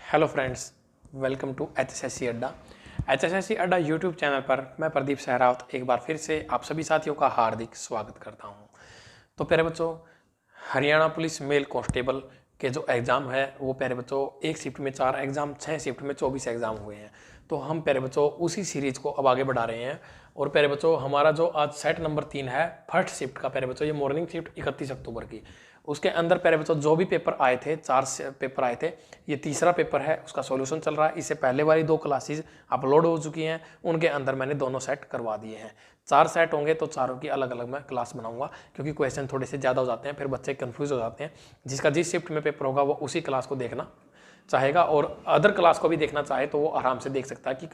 Hello friends, welcome to HSSC Adda. HSSC Adda YouTube channel पर मैं प्रदीप सहरावत एक बार फिर से आप सभी साथियों का हार्दिक स्वागत करता हूं। तो प्यारे बच्चों, हरियाणा पुलिस मेल कांस्टेबल के जो एग्ज़ाम है वो प्यारे बच्चों एक शिफ्ट में 4 एग्ज़ाम, 6 शिफ्ट में 24 एग्ज़ाम हुए हैं। तो हम प्यारे बच्चों उसी सीरीज को अब आगे बढ़ा रहे हैं। और प्यारे बच्चों, हमारा जो आज सेट नंबर 3 है फर्स्ट शिफ्ट का, प्यारे बच्चों ये मॉर्निंग शिफ्ट 31 अक्टूबर की, उसके अंदर प्यारे बच्चों जो भी पेपर आए थे, 4 पेपर आए थे, ये तीसरा पेपर है, उसका सॉल्यूशन चल रहा है। इससे पहले वाली 2 क्लासेस अपलोड हो चुकी हैं, उनके अंदर मैंने दोनों सेट करवा दिए हैं। 4 सेट होंगे तो चारों की अलग अलग मैं क्लास बनाऊंगा, क्योंकि क्वेश्चन थोड़े से ज़्यादा हो जाते हैं, फिर बच्चे कंफ्यूज हो जाते हैं। जिसका जिस शिफ्ट में पेपर होगा वो उसी क्लास को देखना चाहेगा, और अदर क्लास को भी देखना चाहे तो वो आराम से देख सकता है कि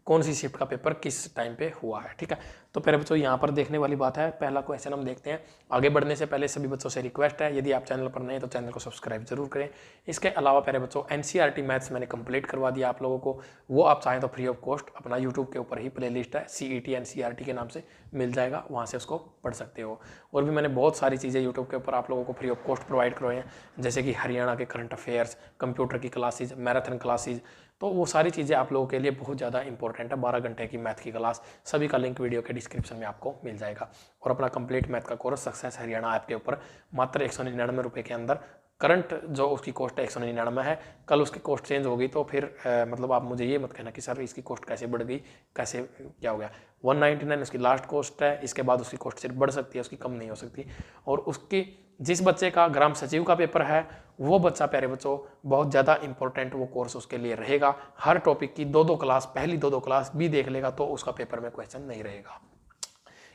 कौन सी शिफ्ट का पेपर किस टाइम पे हुआ है। ठीक है, तो प्यारे बच्चों यहाँ पर देखने वाली बात है, पहला क्वेश्चन हम देखते हैं। आगे बढ़ने से पहले सभी बच्चों से रिक्वेस्ट है, यदि आप चैनल पर नए हैं तो चैनल को सब्सक्राइब जरूर करें। इसके अलावा प्यारे बच्चों NCERT मैथ्स मैंने कंप्लीट करवा दिया आप लोगों को, वो आप चाहें तो फ्री ऑफ कॉस्ट अपना यूट्यूब के ऊपर ही प्लेलिस्ट है, CET NCERT के नाम से मिल जाएगा, वहाँ से उसको पढ़ सकते हो। और भी मैंने बहुत सारी चीज़ें यूट्यूब के ऊपर आप लोगों को फ्री ऑफ कॉस्ट प्रोवाइड करवाए हैं, जैसे कि हरियाणा के करंट अफेयर्स, कंप्यूटर की क्लासेज, मैराथन क्लासेज। तो वो सारी चीज़ें आप लोगों के लिए बहुत ज़्यादा इंपॉर्टेंट है। 12 घंटे की मैथ की क्लास, सभी का लिंक वीडियो के डिस्क्रिप्शन में आपको मिल जाएगा। और अपना कंप्लीट मैथ का कोर्स सक्सेस हरियाणा ऐप के ऊपर मात्र 199 रुपये के अंदर, करंट जो उसकी कॉस्ट है 199 है, कल उसकी कॉस्ट चेंज होगी तो फिर मतलब आप मुझे ये मत कहना कि सर इसकी कॉस्ट कैसे बढ़ गई, कैसे क्या हो गया। 199 उसकी लास्ट कॉस्ट है, इसके बाद उसकी कॉस्ट सिर्फ बढ़ सकती है, उसकी कम नहीं हो सकती। और उसकी जिस बच्चे का ग्राम सचिव का पेपर है वो बच्चा प्यारे बच्चों बहुत ज़्यादा इंपॉर्टेंट वो कोर्स उसके लिए रहेगा। हर टॉपिक की 2-2 क्लास, पहली 2-2 क्लास भी देख लेगा तो उसका पेपर में क्वेश्चन नहीं रहेगा।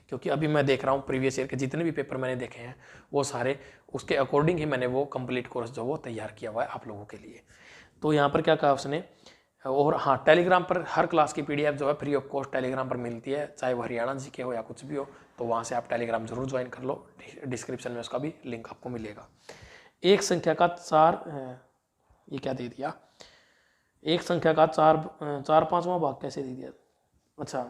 क्योंकि अभी मैं देख रहा हूँ प्रीवियस ईयर के जितने भी पेपर मैंने देखे हैं वो सारे उसके अकॉर्डिंग ही मैंने वो कंप्लीट कोर्स जो वो तैयार किया हुआ है आप लोगों के लिए। तो यहाँ पर क्या कहा उसने, और हाँ, टेलीग्राम पर हर क्लास की PDF जो है फ्री ऑफ कॉस्ट टेलीग्राम पर मिलती है, चाहे वो हरियाणा GK हो या कुछ भी हो, तो वहाँ से आप टेलीग्राम जरूर ज्वाइन कर लो, डिस्क्रिप्शन में उसका भी लिंक आपको मिलेगा। एक संख्या का ये क्या दे दिया, एक संख्या का 4/5वां भाग कैसे दे दिया। अच्छा,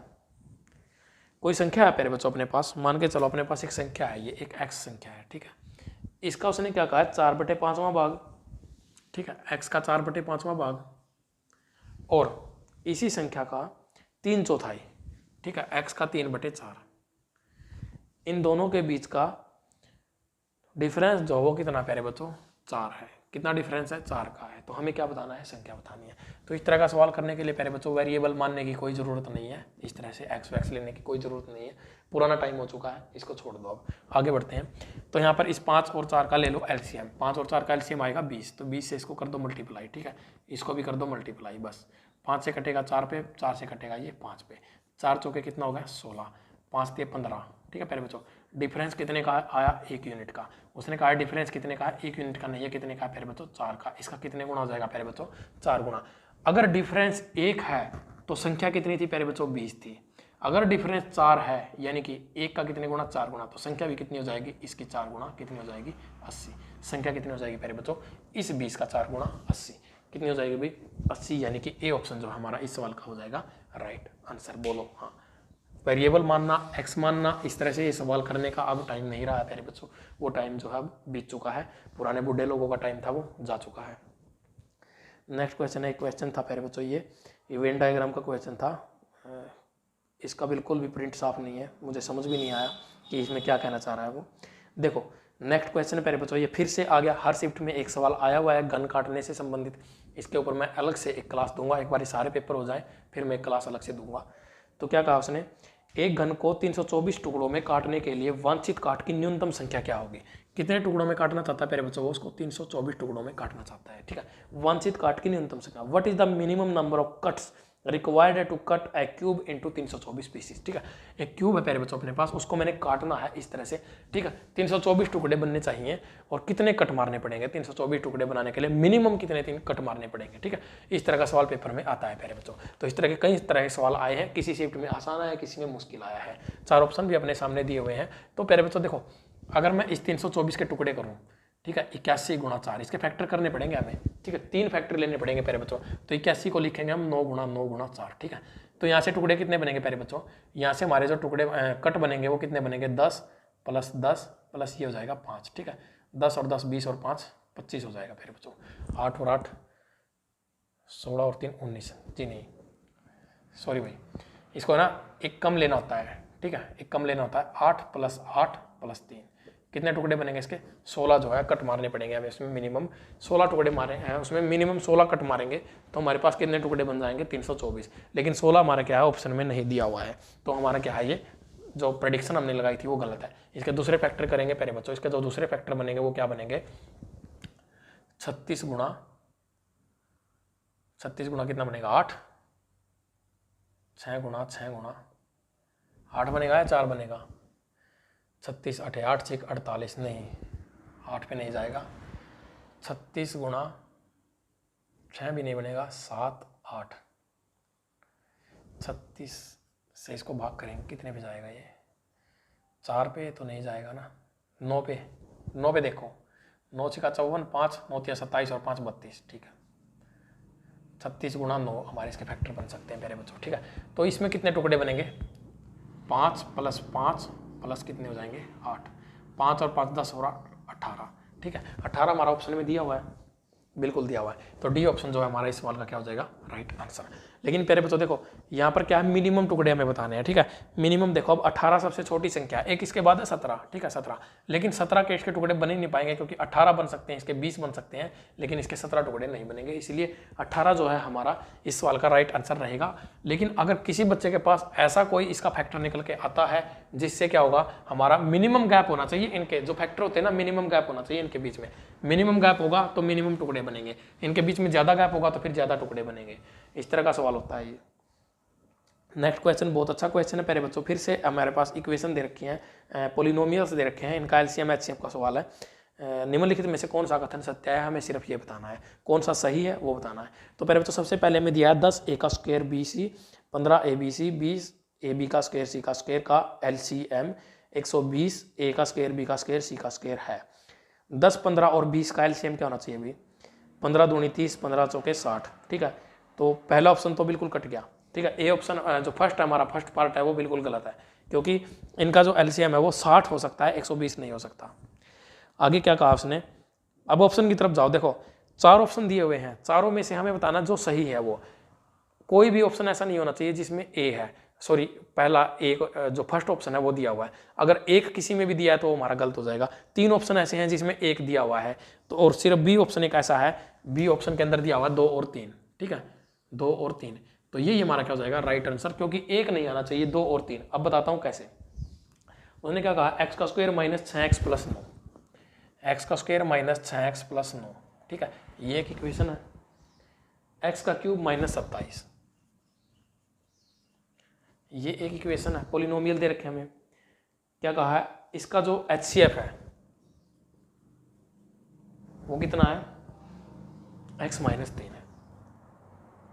कोई संख्या है प्यारे बच्चों अपने पास, मान के चलो अपने पास एक संख्या है, ये एक x संख्या है। ठीक है, इसका उसने क्या कहा है, 4/5वां भाग। ठीक है, x का 4/5वां भाग, और इसी संख्या का 3/4। ठीक है, x का 3/4। इन दोनों के बीच का डिफरेंस जो वो कितना प्यारे बच्चों, 4 है। कितना डिफरेंस है, 4 का है। तो हमें क्या बताना है, संख्या बतानी है। तो इस तरह का सवाल करने के लिए प्यारे बच्चों वेरिएबल मानने की कोई ज़रूरत नहीं है, इस तरह से एक्स वैक्स लेने की कोई ज़रूरत नहीं है, पुराना टाइम हो चुका है, इसको छोड़ दो। अब आगे बढ़ते हैं। तो यहाँ पर इस 5 और 4 का ले लो LCM, 5 और 4 का LCM आएगा 20, तो 20 से इसको कर दो मल्टीप्लाई। ठीक है, इसको भी कर दो मल्टीप्लाई, बस 5 से कटेगा 4 पे, 4 से कटेगा ये 5 पे, 4 चौके कितना होगा 16, 5 के 15। ठीक है प्यारे बच्चों, डिफरेंस कितने का आया, 1 यूनिट का। उसने कहा डिफरेंस कितने का है, 1 यूनिट का नहीं है, कितने का है प्यारे बच्चों, 4 का। इसका कितने गुना हो जाएगा प्यारे बच्चों, 4 गुना। अगर डिफरेंस 1 है तो संख्या कितनी थी प्यारे बच्चों, 20 थी। अगर डिफरेंस 4 है यानी कि 1 का कितने गुना, 4 गुना, तो संख्या भी कितनी हो जाएगी, इसकी 4 गुना कितनी हो जाएगी, 80। संख्या कितनी हो जाएगी प्यारे बच्चों, इस 20 का 4 गुना 80 कितनी हो जाएगी भाई, 80। यानी कि A ऑप्शन जो हमारा इस सवाल का हो जाएगा राइट आंसर। बोलो हाँ। वेरिएबल मानना, x मानना, इस तरह से ये सवाल करने का अब टाइम नहीं रहा है प्यारे बच्चों, वो टाइम जो है अब बीत चुका है, पुराने बूढ़े लोगों का टाइम था वो जा चुका है। नेक्स्ट क्वेश्चन है, एक क्वेश्चन था प्यारे बच्चों, ये इवेंट डायग्राम का क्वेश्चन था। इसका बिल्कुल भी प्रिंट साफ नहीं है, मुझे समझ भी नहीं आया कि इसमें क्या कहना चाह रहा है वो। देखो नेक्स्ट क्वेश्चन प्यारे बच्चों, ये फिर से आ गया, हर शिफ्ट में एक सवाल आया हुआ है गन काटने से संबंधित। इसके ऊपर मैं अलग से एक क्लास दूंगा, एक बार सारे पेपर हो जाए फिर मैं एक क्लास अलग से दूंगा। तो क्या कहा उसने, एक घन को 324 टुकड़ों में काटने के लिए वांछित काट की न्यूनतम संख्या क्या होगी। कितने टुकड़ों में काटना चाहता है प्यारे बच्चों, वो उसको 324 टुकड़ों में काटना चाहता है। ठीक है, वांछित काट की न्यूनतम संख्या, what is the minimum number of cuts required to cut a cube into 324 pieces. ठीक है, एक क्यूब है प्यारे बच्चों अपने पास, उसको मैंने काटना है इस तरह से। ठीक है, 324 टुकड़े बनने चाहिए, और कितने कट मारने पड़ेंगे 324 टुकड़े बनाने के लिए, मिनिमम कितने 3 कट मारने पड़ेंगे। ठीक है, इस तरह का सवाल पेपर में आता है प्यारे बच्चों। तो इस तरह के कई तरह के सवाल आए हैं, किसी शिफ्ट में आसान आया, किसी में मुश्किल आया है। 4 ऑप्शन भी अपने सामने दिए हुए हैं। तो प्यारे बच्चों देखो, अगर मैं इस 324 के टुकड़े करूँ, ठीक है, 81 गुणा 4, इसके फैक्टर करने पड़ेंगे हमें। ठीक है, 3 फैक्टर लेने पड़ेंगे प्यारे बच्चों। तो 81 को लिखेंगे हम 9 गुणा 9 गुणा 4। ठीक है, तो यहाँ से टुकड़े कितने बनेंगे प्यारे बच्चों, यहाँ से हमारे जो टुकड़े कट बनेंगे वो कितने बनेंगे, 10 प्लस 10 प्लस ये हो जाएगा 5। ठीक है, 10 और 10 20 और 5 25 हो जाएगा प्यारे बच्चों। 8 और 8 16 और 3 19, जी नहीं सॉरी भाई, इसको ना एक कम लेना होता है, ठीक है, एक कम लेना होता है। 8 + 8 + 3 कितने टुकड़े बनेंगे इसके? 16 जो है कट मारने पड़ेंगे। अब इसमें मिनिमम 16 टुकड़े मारे हैं, उसमें मिनिमम 16 कट मारेंगे तो हमारे पास कितने टुकड़े बन जाएंगे? 324। लेकिन 16 हमारा क्या है, ऑप्शन में नहीं दिया हुआ है, तो हमारा क्या है, ये जो प्रेडिक्शन हमने लगाई थी वो गलत है। इसके दूसरे फैक्टर करेंगे प्यारे बच्चों। इसके जो दूसरे फैक्टर बनेंगे वो क्या बनेंगे? 36 गुणा कितना बनेगा? 8। 6 गुणा 8 बनेगा या 4 बनेगा? 36 8 8 6 48, नहीं 8 पे नहीं जाएगा। 36 गुणा 6 भी नहीं बनेगा, 7 8। 36 से इसको भाग करेंगे, कितने पे जाएगा ये? 4 पे तो नहीं जाएगा ना। 9 पे देखो, 9 × 4 = 54, 5 9 × 27 और 5 32, ठीक है। 36 गुणा 9 हमारे इसके फैक्टर बन सकते हैं मेरे बच्चों, ठीक है। तो इसमें कितने टुकड़े बनेंगे? 5 + 5 प्लस कितने हो जाएंगे? 8। 5 और 5 10 और 18, ठीक है। 18 हमारा ऑप्शन में दिया हुआ है, बिल्कुल दिया हुआ है, तो डी ऑप्शन जो है हमारा इस सवाल का क्या हो जाएगा? Right answer. लेकिन प्यारे बच्चों देखो यहाँ पर क्या है, मिनिमम टुकड़े हमें बताने हैं, ठीक है। मिनिमम देखो, अब 18 सबसे छोटी संख्या है, एक इसके बाद है 17, ठीक है 17। लेकिन 17 के इसके टुकड़े बन ही नहीं पाएंगे, क्योंकि 18 बन सकते हैं, इसके 20 बन सकते हैं, लेकिन इसके 17 टुकड़े नहीं बनेंगे। इसलिए 18 जो है हमारा इस सवाल का राइट आंसर रहेगा। लेकिन अगर किसी बच्चे के पास ऐसा कोई इसका फैक्टर निकल के आता है जिससे क्या होगा, हमारा मिनिमम गैप होना चाहिए, इनके जो फैक्टर होते हैं ना, मिनिमम गैप होना चाहिए इनके बीच में। मिनिमम गैप होगा तो मिनिमम टुकड़े बनेंगे, इनके बीच में ज्यादा गैप होगा तो फिर ज्यादा टुकड़े बनेंगे। इस तरह का सवाल होता है ये। नेक्स्ट क्वेश्चन बहुत अच्छा क्वेश्चन है प्यारे बच्चों। फिर से हमारे पास इक्वेशन दे रखी है, पोलिनोमियल्स दे रखे हैं, इनका एलसीएम एचसीएफ का सवाल है। निम्नलिखित में से कौन सा कथन सत्य है, हमें सिर्फ ये बताना है, कौन सा सही है वो बताना है। तो प्यारे बच्चों सबसे पहले हमें दिया है 10 a का स्क्वायर BC, 15 ABC, 20 AB का स्क्वायर C का स्क्वायर का LCM 120 a का स्क्वायर B का स्क्वायर C का स्क्वायर है। 10 15 और 20 का एलसीएम क्या होना चाहिए भाई? 15 दूनी 30, 15 चौके 60, ठीक है। तो पहला ऑप्शन तो बिल्कुल कट गया, ठीक है। ए ऑप्शन जो फर्स्ट है हमारा, फर्स्ट पार्ट है वो बिल्कुल गलत है, क्योंकि इनका जो एलसीएम है वो 60 हो सकता है, 120 नहीं हो सकता। आगे क्या कहा उसने? अब ऑप्शन की तरफ जाओ, देखो 4 ऑप्शन दिए हुए हैं, चारों में से हमें बताना जो सही है वो। कोई भी ऑप्शन ऐसा नहीं होना चाहिए जिसमें ए है, सॉरी पहला एक जो फर्स्ट ऑप्शन है वो दिया हुआ है, अगर एक किसी में भी दिया है तो हमारा गलत हो जाएगा। 3 ऑप्शन ऐसे हैं जिसमें एक दिया हुआ है, तो और सिर्फ बी ऑप्शन एक ऐसा है, बी ऑप्शन के अंदर दिया हुआ है 2 और 3, ठीक है 2 और 3, तो यही हमारा क्या हो जाएगा? राइट आंसर, क्योंकि एक नहीं आना चाहिए, 2 और 3। अब बताता हूँ कैसे। उन्होंने क्या कहा? x² - 6x + 9, x² - 6x + 9, ठीक है, ये एक इक्वेशन है। x³ - 27, ये एक इक्वेशन है। पोलिनोमियल दे रखे हमें, क्या कहा है? इसका जो HCF है वो कितना है? x - 3 है,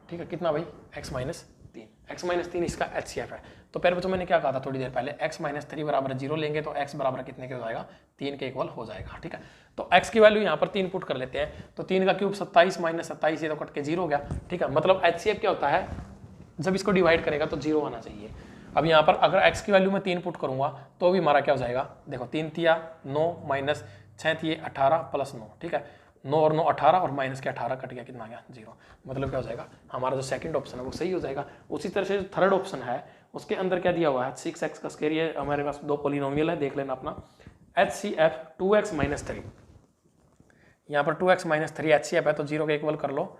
ठीक है। कितना भाई? x - 3, x - 3 इसका HCF है। तो पहले बच्चों मैंने क्या कहा था थोड़ी देर पहले, x - 3 = 0 लेंगे तो x बराबर कितने के हो जाएगा? 3 के इक्वल हो जाएगा, ठीक है। तो x की वैल्यू यहाँ पर 3 पुट कर लेते हैं, तो 3 का क्यूब 27 - 27, ये तो कट के 0 हो गया, ठीक है। मतलब HCF क्या होता है? जब इसको डिवाइड करेगा तो 0 आना चाहिए। अब यहाँ पर अगर x की वैल्यू में 3 पुट करूंगा तो भी हमारा क्या हो जाएगा? देखो 3 तिया 9 माइनस 6 तिये 18 प्लस 9, ठीक है। 9 और 9 18 और माइनस के 18 कट गया, कितना आ गया? 0। मतलब क्या हो जाएगा? हमारा जो सेकंड ऑप्शन है वो सही हो जाएगा। उसी तरह से जो थर्ड ऑप्शन है उसके अंदर क्या दिया हुआ है? 6x का स्क्वायर, ये हमारे पास 2 पोलिनोमियल है, देख लेना अपना। HCF 2x - 3, यहाँ पर 2x - 3 HCF है, तो 0 के इक्वल कर लो,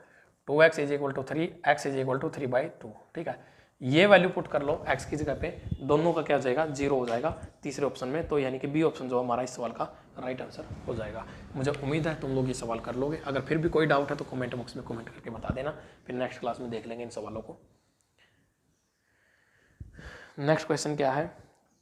2x = 3, x = 3/2, ठीक है। ये वैल्यू पुट कर लो x की जगह पे, दोनों का क्या हो जाएगा? 0 हो जाएगा तीसरे ऑप्शन में, तो यानी कि बी ऑप्शन जो हमारा इस सवाल का राइट आंसर हो जाएगा। मुझे उम्मीद है तुम लोग ये सवाल कर लोगे। अगर फिर भी कोई डाउट है तो कमेंट बॉक्स में कमेंट करके बता देना, फिर नेक्स्ट क्लास में देख लेंगे इन सवालों को। नेक्स्ट क्वेश्चन क्या है?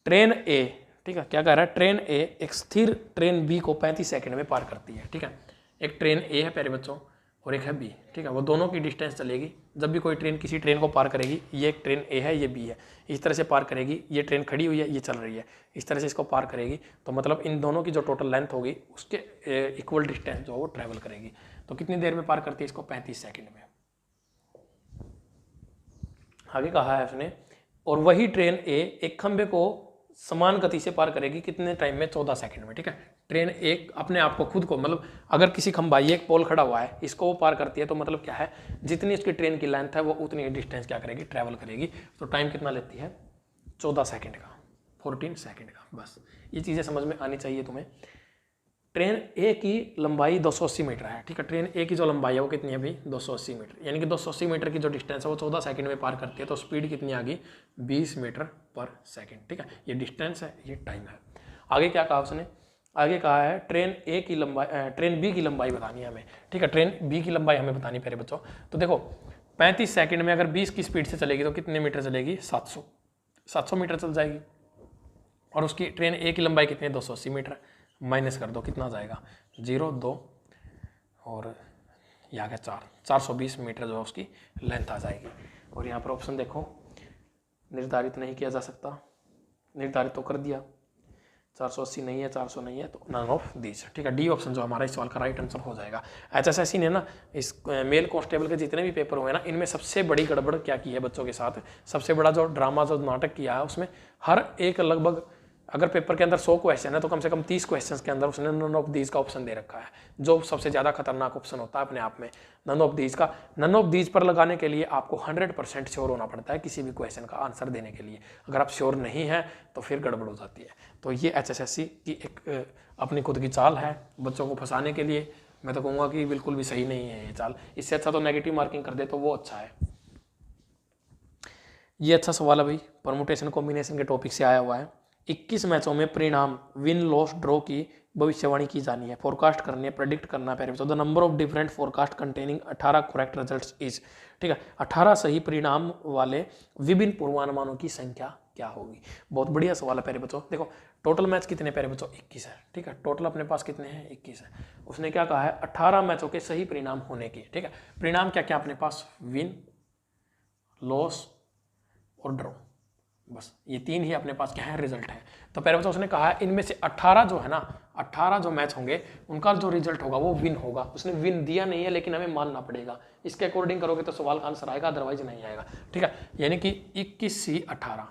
ट्रेन ए, ठीक है, क्या कह रहा है? ट्रेन ए एक स्थिर ट्रेन बी को 35 सेकंड में पार करती है, ठीक है। एक ट्रेन ए है प्यारे बच्चों और एक है बी, ठीक है। वो दोनों की डिस्टेंस चलेगी। जब भी कोई ट्रेन किसी ट्रेन को पार करेगी, ये एक ट्रेन ए है, ये बी है, इस तरह से पार करेगी। ये ट्रेन खड़ी हुई है, ये चल रही है, इस तरह से इसको पार करेगी, तो मतलब इन दोनों की जो टोटल लेंथ होगी उसके इक्वल डिस्टेंस जो वो ट्रैवल करेगी। तो कितनी देर में पार करती है इसको? 35 सेकेंड में। आगे कहा है उसने, और वही ट्रेन ए एक खंबे को समान गति से पार करेगी कितने टाइम में? 14 सेकंड में, ठीक है। ट्रेन एक अपने आप को खुद को, मतलब अगर किसी खंबाई एक पोल खड़ा हुआ है, इसको वो पार करती है, तो मतलब क्या है, जितनी उसकी ट्रेन की लेंथ है वो उतनी डिस्टेंस क्या करेगी, ट्रैवल करेगी। तो टाइम कितना लेती है, 14 सेकंड का, 14 सेकंड का। बस ये चीज़ें समझ में आनी चाहिए तुम्हें। ट्रेन ए की लंबाई 280 मीटर है, ठीक है। ट्रेन ए की जो लंबाई है वो कितनी है भाई, 280 मीटर, यानी कि 280 मीटर की जो डिस्टेंस है वो 14 सेकंड में पार करती है। तो स्पीड कितनी आ गई, 20 मीटर पर सेकंड, ठीक है। ये डिस्टेंस है, ये टाइम है। आगे क्या कहा उसने, आगे कहा है ट्रेन ए की लंबाई, ट्रेन बी की लंबाई बतानी है हमें, ठीक है। ट्रेन बी की लंबाई हमें बतानी प्यारे बच्चों। तो देखो 35 सेकंड में अगर 20 की स्पीड से चलेगी तो कितने मीटर चलेगी, 700 मीटर चल जाएगी। और उसकी ट्रेन ए की लंबाई कितनी है, 280 मीटर। माइनस कर दो, कितना आ जाएगा, 0, 2 और यहाँ का 420 मीटर जो है उसकी लेंथ आ जाएगी। और यहाँ पर ऑप्शन देखो, निर्धारित नहीं किया जा सकता, निर्धारित तो कर दिया, 480 नहीं है, 400 नहीं है, तो नन ऑफ दीज, ठीक है। डी ऑप्शन जो हमारा इस सवाल का राइट आंसर हो जाएगा। HSSC ने ना इस मेल कांस्टेबल के जितने भी पेपर हुए ना, इनमें सबसे बड़ी गड़बड़ क्या की है बच्चों के साथ, सबसे बड़ा जो ड्रामा, जो नाटक किया है, उसमें हर एक लगभग, अगर पेपर के अंदर 100 क्वेश्चन है तो कम से कम 30 क्वेश्चंस के अंदर उसने नन ऑफ दीज का ऑप्शन दे रखा है, जो सबसे ज़्यादा खतरनाक ऑप्शन होता है अपने आप में, नन ऑफ दीज का। नन ऑफ दीज पर लगाने के लिए आपको 100% श्योर होना पड़ता है किसी भी क्वेश्चन का आंसर देने के लिए। अगर आप श्योर नहीं है तो फिर गड़बड़ हो जाती है। तो ये HSSC की एक अपनी खुद की चाल है बच्चों को फंसाने के लिए। मैं तो कहूँगा कि बिल्कुल भी सही नहीं है ये चाल, इससे अच्छा तो नेगेटिव मार्किंग कर दे तो वो अच्छा है। ये अच्छा सवाल है भाई, परमुटेशन कॉम्बिनेशन के टॉपिक से आया हुआ है। 21 मैचों में परिणाम विन लॉस ड्रॉ की भविष्यवाणी की जानी है, फोरकास्ट करनी है, प्रेडिक्ट करना है। The number of different forecast containing 18 correct results is, ठीक है, 18 सही परिणाम वाले विभिन्न पूर्वानुमानों की संख्या क्या होगी। बहुत बढ़िया सवाल है प्यारे बच्चों। देखो टोटल मैच कितने प्यारे बच्चों, 21 है, ठीक है। टोटल अपने पास कितने हैं, 21 है। उसने क्या कहा है, 18 मैचों के सही परिणाम होने की, ठीक है। परिणाम क्या क्या अपने पास, विन, लॉस और ड्रॉ, बस ये 3 ही अपने पास क्या है, रिजल्ट है। तो पहले बच्चों उसने कहा है इनमें से 18 जो है ना, 18 जो मैच होंगे उनका जो रिजल्ट होगा वो विन होगा। उसने विन दिया नहीं है लेकिन हमें मानना पड़ेगा, इसके अकॉर्डिंग करोगे तो सवाल का आंसर आएगा, अदरवाइज नहीं आएगा, ठीक है। यानी कि 21C18,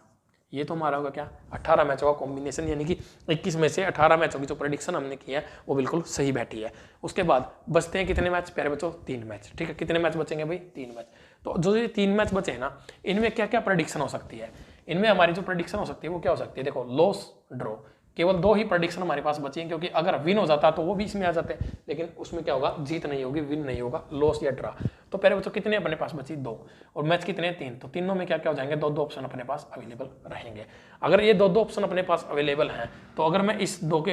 ये तो हमारा होगा क्या, 18 मैचों का कॉम्बिनेशन, यानी कि 21 में से 18 मैचों की जो प्रेडिक्शन हमने की है वो बिल्कुल सही बैठी है। उसके बाद बचते हैं कितने मैच प्यारे बच्चों, 3 मैच, ठीक है। कितने मैच बचेंगे भाई, 3 मैच। तो जो ये 3 मैच बचे हैं ना, इनमें क्या क्या प्रेडिक्शन हो सकती है, इनमें हमारी जो प्रेडिक्शन हो सकती है वो क्या हो सकती है, देखो लॉस, ड्रॉ, केवल 2 ही प्रेडिक्शन हमारे पास बची हैं, क्योंकि अगर विन हो जाता तो वो भी इसमें आ जाते, लेकिन उसमें क्या होगा, जीत नहीं होगी, विन नहीं होगा, लॉस या ड्रा। तो पहले बच्चों कितने अपने पास बची, 2, और मैच कितने, 3, तो तीनों में क्या क्या हो जाएंगे, 2-2 ऑप्शन अपने पास अवेलेबल रहेंगे। अगर ये 2-2 ऑप्शन अपने पास अवेलेबल हैं तो अगर मैं इस 2 के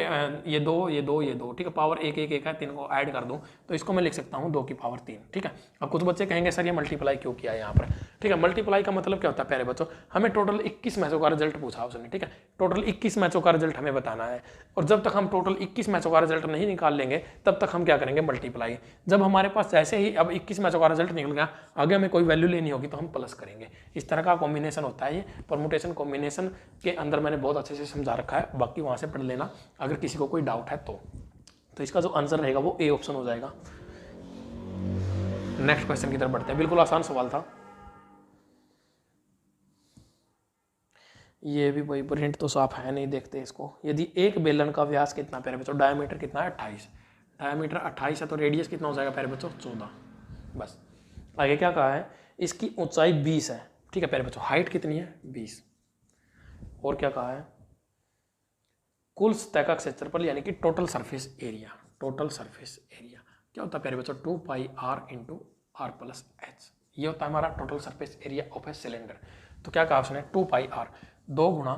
ये 2, ठीक है, पावर 1 है, 3 को ऐड कर दूं तो इसको मैं लिख सकता हूँ 2 की पावर 3, ठीक है। अब कुछ बच्चे कहेंगे सर ये मल्टीप्लाई क्यों किया है यहाँ पर, ठीक है। मल्टीप्लाई का मतलब क्या होता है प्यारे बच्चों, हमें टोटल 21 मैचों का रिजल्ट पूछा उसने, ठीक है। टोटल 21 मैचों का रिजल्ट हमें बताना है, और जब तक हम टोटल 21 मैचों का रिजल्ट नहीं निकाल लेंगे तब तक हम क्या करेंगे, मल्टीप्लाई। जब हमारे पास जैसे ही अब 21 मैचों का रिजल्ट निकल गया, आगे हमें कोई वैल्यू लेनी होगी तो हम प्लस करेंगे। इस तरह का कॉम्बिनेशन होता है ये परमुटेशन कॉम्बिनेशन के अंदर, मैंने बहुत अच्छे से समझा रखा है, बाकी वहां से पढ़ लेना अगर किसी को कोई डाउट है तो इसका जो आंसर रहेगा वो ए ऑप्शन हो जाएगा। नेक्स्ट क्वेश्चन की तरफ बढ़ते हैं, बिल्कुल आसान सवाल था ये भी, भाई प्रिंट तो साफ है नहीं, देखते इसको। यदि एक बेलन का व्यास कितना प्यारे बच्चों, डायमीटर कितना है 28, डायमीटर 28 है तो रेडियस कितना हो जाएगा प्यारे बच्चों, 14। बस आगे क्या कहा है, इसकी ऊंचाई 20 है, ठीक है प्यारे बच्चों। हाइट कितनी है, 20। और क्या कहा है, कुल सतह का क्षेत्रफल यानी कि total surface area, total surface area क्या होता है प्यारे बच्चों, 2πr × r+h, ये होता है हमारा total surface area of a cylinder. तो क्या कहा उसने, 2πr 2 ×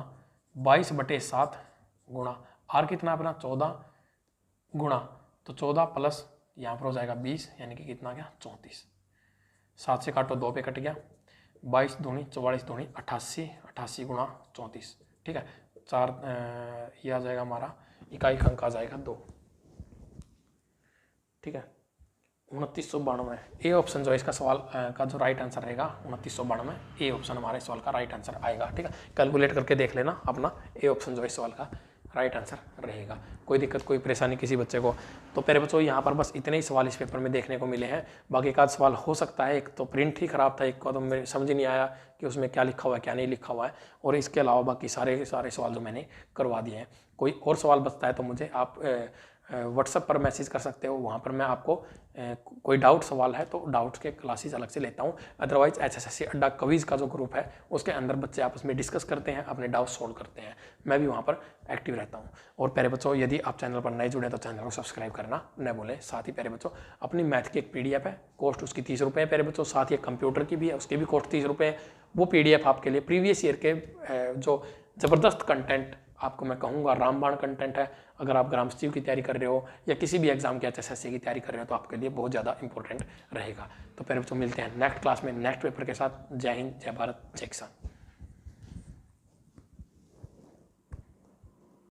22/7 गुणा r कितना अपना 14 गुणा, तो 14 प्लस यहाँ पर हो जाएगा 20, यानी कि कितना गया 34, 7 से काटो 2 पे कट गया, 22 दूनी 44 दूनी 88, 88 गुणा 34, ठीक है। 4 ये आ जाएगा हमारा इकाई अंक आ जाएगा 2, ठीक है। 2992 ए ऑप्शन जो है इसका सवाल का जो राइट आंसर रहेगा 2992, ए ऑप्शन हमारे सवाल का राइट आंसर आएगा, ठीक है। कैलकुलेट करके देख लेना अपना, ए ऑप्शन जो है इस सवाल का राइट आंसर रहेगा। कोई दिक्कत कोई परेशानी किसी बच्चे को? तो प्यारे बच्चों यहाँ पर बस इतने ही सवाल इस पेपर में देखने को मिले हैं। बाकी एक आध सवाल हो सकता है, एक तो प्रिंट ही खराब था, एक को तो मेरे समझ ही नहीं आया कि उसमें क्या लिखा हुआ है क्या नहीं लिखा हुआ है, और इसके अलावा बाकी सारे सवाल जो मैंने करवा दिए हैं। कोई और सवाल बचता है तो मुझे आप व्हाट्सएप पर मैसेज कर सकते हो, वहाँ पर मैं आपको कोई डाउट सवाल है तो डाउट्स के क्लासेस अलग से लेता हूँ। अदरवाइज HSSC अड्डा क्विज का जो ग्रुप है उसके अंदर बच्चे आपस में डिस्कस करते हैं, अपने डाउट सोल्व करते हैं, मैं भी वहाँ पर एक्टिव रहता हूँ। और प्यारे बच्चों यदि आप चैनल पर नए जुड़े तो चैनल को सब्सक्राइब करना न भूलें। साथ ही प्यारे बच्चों अपनी मैथ की एक PDF है, कॉस्ट उसकी 30 रुपये है प्यारे बच्चों। साथ ही कंप्यूटर की भी है, उसकी भी कॉस्ट 30 रुपये है। वो PDF आपके लिए प्रीवियस ईयर के जो ज़बरदस्त कंटेंट आपको मैं कहूँगा रामबाण कंटेंट है। अगर आप ग्राम सचिव की तैयारी कर रहे हो या किसी भी एग्जाम की HSSC की तैयारी कर रहे हो तो आपके लिए बहुत ज़्यादा इंपॉर्टेंट रहेगा। तो प्यारे बच्चों मिलते हैं नेक्स्ट क्लास में नेक्स्ट पेपर के साथ। जय हिंद, जय भारत, जय किसान।